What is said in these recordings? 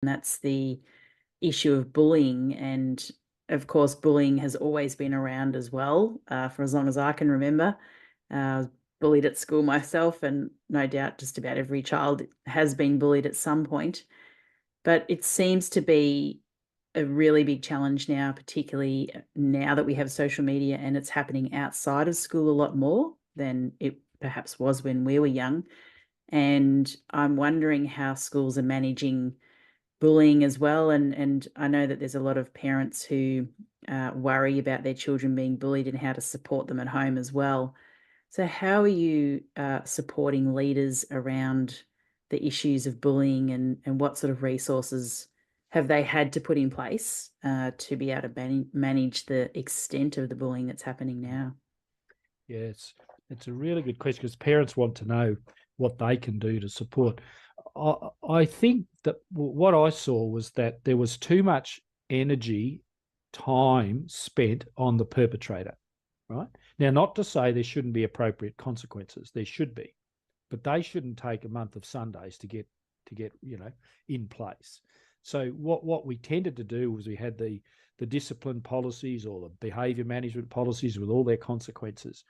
and that's the issue of bullying. And of course, bullying has always been around as well, for as long as I can remember. I was bullied at school myself, and no doubt just about every child has been bullied at some point. But it seems to be a really big challenge now, particularly now that we have social media and it's happening outside of school a lot more than it perhaps was when we were young. And I'm wondering how schools are managing bullying as well. And I know that there's a lot of parents who worry about their children being bullied and how to support them at home as well. So, how are you supporting leaders around the issues of bullying, and what sort of resources have they had to put in place to be able to manage the extent of the bullying that's happening now? Yes, it's a really good question because parents want to know what they can do to support. I think that what I saw was that there was too much energy, time spent on the perpetrator, right? Now, not to say there shouldn't be appropriate consequences. There should be, but they shouldn't take a month of Sundays to get in place. So what we tended to do was we had the discipline policies or the behaviour management policies with all their consequences.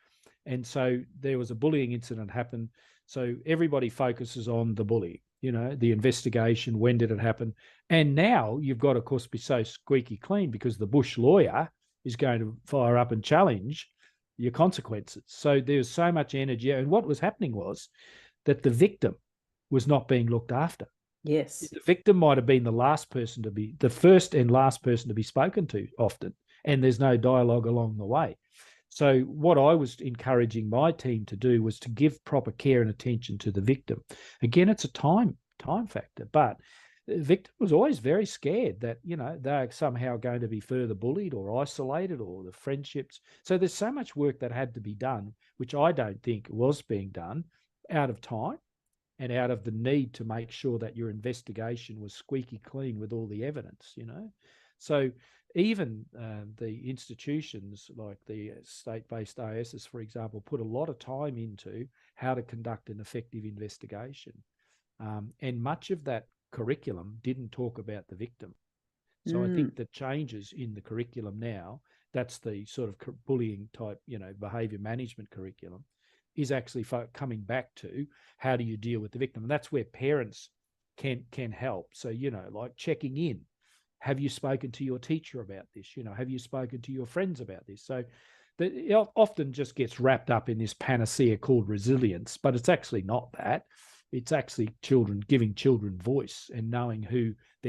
And so there was a bullying incident happen. So everybody focuses on the bully, the investigation, when did it happen? And now you've got, of course, be so squeaky clean because the Bush lawyer is going to fire up and challenge your consequences. So there's so much energy. And what was happening was that the victim was not being looked after. Yes. The victim might have been the first and last person to be spoken to often, and there's no dialogue along the way. So what I was encouraging my team to do was to give proper care and attention to the victim. Again, it's a time factor, but the victim was always very scared that, they're somehow going to be further bullied or isolated, or the friendships. So there's so much work that had to be done, which I don't think was being done, out of time and out of the need to make sure that your investigation was squeaky clean with all the evidence, So even the institutions like the state-based ASs, for example, put a lot of time into how to conduct an effective investigation. And much of that curriculum didn't talk about the victim. So I think the changes in the curriculum now, that's the sort of bullying type, behaviour management curriculum, is actually coming back to how do you deal with the victim. And that's where parents can help. So, like checking in. Have you spoken to your teacher about this? Have you spoken to your friends about this? So it often just gets wrapped up in this panacea called resilience, but it's actually not that. It's actually giving children voice and knowing who